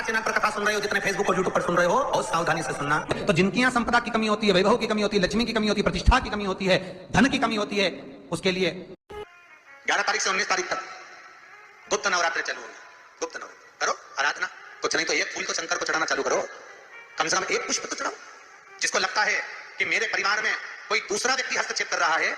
Channel पर कथा सुन रहे हो, जितने फेसबुक और यूट्यूब पर सुन रहे हो, बहुत सावधानी से सुनना। तो जिनकी यहाँ संपदा की कमी होती है, वैभव की कमी होती है, लक्ष्मी की कमी होती है, प्रतिष्ठा की कमी होती है, धन की कमी होती है, उसके लिए 11 तारीख से 19 तारीख तक गुप्त नवरात्र चालू होगा। गुप्त नवरात्र करो आराधना, कुछ नहीं तो एक फूल तो शंकर को चढ़ाना चालू करो, कम से कम एक पुष्प तो चढ़ाओ। जिसको लगता है कि मेरे परिवार में कोई दूसरा व्यक्ति हस्तक्षेप कर रहा है,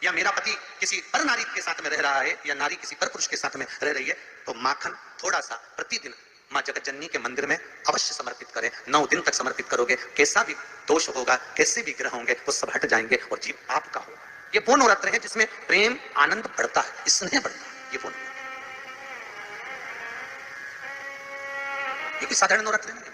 या मेरा पति किसी पर नारी के साथ में रह रहा है, या नारी किसी पर पुरुष के साथ में रह रही है, तो माखन थोड़ा सा प्रतिदिन मां जगत जननी के मंदिर में अवश्य समर्पित करें। 9 दिन तक समर्पित करोगे, कैसा भी दोष होगा, कैसे भी ग्रह होंगे, वो सब हट जाएंगे और जीव आपका होगा। ये वो नवरात्र है जिसमें प्रेम आनंद बढ़ता है, स्नेह बढ़ता है। ये वो नवरात्र, ये कोई साधारण नवरात्र नहीं है।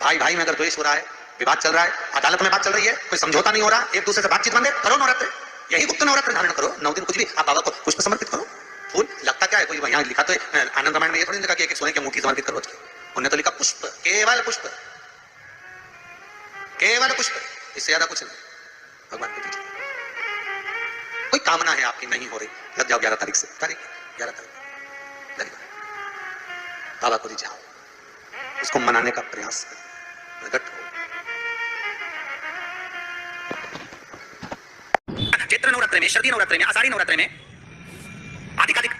भाई भाई में अगर द्वेष हो रहा है, विवाद चल रहा है, अदालत में बात चल रही है, कोई समझौता नहीं हो रहा, एक दूसरे से बातचीत बंद है, करो नवरात्र। यही गुप्त नवरात्र धारण करो। 9 दिन कुछ भी आप बाबा को पुष्प समर्पित करो। फूल लगता क्या है, कोई यहाँ लिखा तो आनंद रामायण में ये थोड़ी लिखा कि एक सोने की अंगूठी समर्पित करो, उन्हें तो लिखा पुष्प, केवल पुष्प, केवल पुष्प, इससे ज्यादा कुछ नहीं। भगवान को दीजिए। कोई कामना है आपकी नहीं हो रही, लग जाओ 11 तारीख से, 11 तारीख लग जाओ, बाबा को दीजिए, उसको मनाने का प्रयास करें। चैत्र नवरात्र में, शरदी नवरात्र में, आषाढ़ी नवरात्र में, आधिकाधिक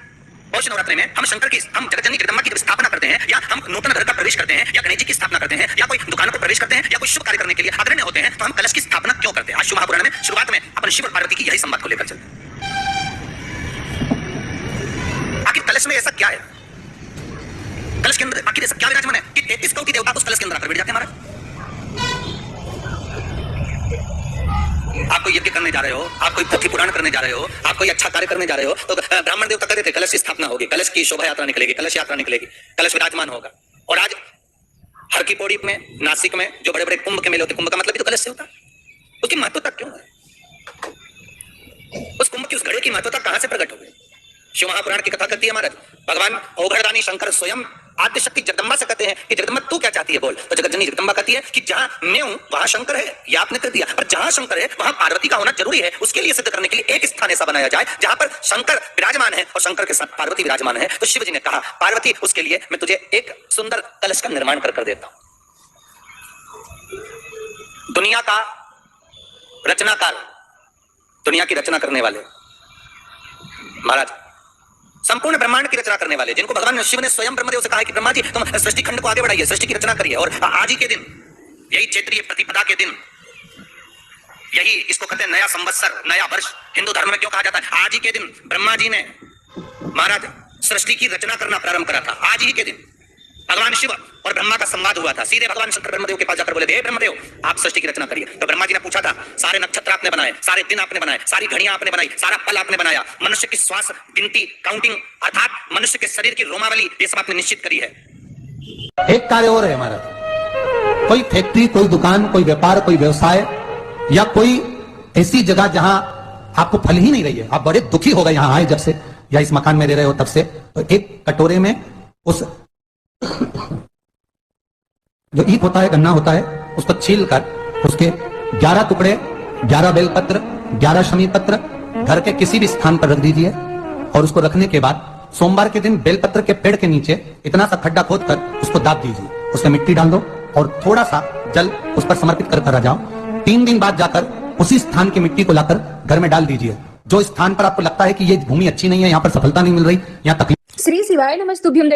पौष नवरात्र में हम शंकर की, हम जगत जननी जगदम्बा की जब स्थापना करते हैं, या हम नूतन घर का प्रवेश करते हैं, या गणेश जी की स्थापना करते हैं, या कोई दुकान पर प्रवेश करते हैं, या कोई शुभ कार्य करने के लिए अग्रणी होते हैं, तो हम कलश की स्थापना क्यों करते हैं? आज शिव महापुराण में शुरुआत में अपन शिव और पार्वती की यही संवाद को लेकर चलते हैं। आखिर कलश में ऐसा क्या है? कलश के अंदर आखिर ऐसा क्या विराजमान है कि 33 करोड़ देवता उस कलश के अंदर आकर बैठ जाते हैं? महाराज, आप कोई यज्ञ करने जा रहे हो, आप कोई पोथी पुराण करने जा रहे हो, आप कोई अच्छा कार्य करने जा रहे हो, तो ब्राह्मण देवता कहते थे कलश की स्थापना होगी, कलश की शोभा यात्रा निकलेगी, कलश यात्रा निकलेगी, कलश विराजमान होगा। और आज हर की पौड़ी में, नासिक में जो बड़े बड़े कुंभ के मेले होते, कुंभ का मतलब भी तो कलश से होता है। उसकी महत्वता क्यों है? उस कुंभ की, उस घड़े की महत्वता कहां से प्रकट हो गई? शिव महापुराण की कथा करती है महाराज, भगवान ओघड़दानी शंकर स्वयं आद्य शक्ति जगदम्बा से कहते हैं कि जगदम्बा तू क्या चाहती है बोल। तो जगत जननी जगदम्बा कहती है कि जहां मैं हूं वहां शंकर है, यह आपने कर दिया, पर जहां शंकर है वहां पार्वती का होना जरूरी है। उसके लिए सिद्ध करने के लिए एक स्थान ऐसा बनाया जाए जहां पर शंकर विराजमान है और शंकर के साथ पार्वती विराजमान है। तो शिव जी ने कहा, पार्वती उसके लिए मैं तुझे एक सुंदर कलश का निर्माण कर देता हूं। दुनिया का रचनाकार, दुनिया की रचना करने वाले महाराज, संपूर्ण ब्रह्मांड की रचना करने वाले, जिनको भगवान शिव ने स्वयं ब्रह्मदेव से कहा कि ब्रह्मा जी तुम सृष्टि खंड को आगे बढ़ाइए, सृष्टि की रचना करिए। और आज ही के दिन, यही चैत्रीय प्रतिपदा के दिन, यही इसको कहते हैं नया संवत्सर, नया वर्ष हिंदू धर्म में क्यों कहा जाता है? आज ही के दिन ब्रह्मा जी ने महाराज सृष्टि की रचना करना प्रारंभ करा था। आज ही के दिन भगवान शिव और ब्रह्मा का संवाद हुआ था। सीधे भगवान शंकर ब्रह्मदेव के पास जाकर बोले थे, हे ब्रह्मदेव आप सृष्टि की रचना करिए। तो ब्रह्मा जी ने पूछा था, सारे नक्षत्र आपने बनाए, सारे दिन आपने बनाए, सारी घड़ियां आपने बनाई, सारा पल आपने बनाया, मनुष्य की श्वास गिनती काउंटिंग अर्थात मनुष्य के शरीर की रोमावली, ये सब आपने निश्चित करी है। एक कार्य और है हमारा, कोई फैक्ट्री, कोई दुकान, कोई व्यापार, कोई व्यवसाय, या कोई ऐसी जगह जहां आपको फल ही नहीं रही है, आप बड़े दुखी हो गए यहाँ आए जब से, या इस मकान में रह रहे हो तब से, तो एक कटोरे में उस जो ईख होता है, गन्ना होता है, उसको छील कर उसके 11 टुकड़े, 11 बेलपत्र, 11 शमी पत्र घर के किसी भी स्थान पर रख दीजिए। और उसको रखने के बाद सोमवार के दिन बेलपत्र के पेड़ के नीचे इतना सा खड्डा खोद कर उसको दाब दीजिए, उसमें मिट्टी डाल दो और थोड़ा सा जल उस पर समर्पित कर आ जाओ। 3 दिन बाद जाकर उसी स्थान की मिट्टी को लाकर घर में डाल दीजिए। जो स्थान पर आपको लगता है कि ये भूमि अच्छी नहीं है, यहाँ पर सफलता नहीं मिल रही, यहाँ तकलीफ। श्री शिवाय नमस्तुभ्यं।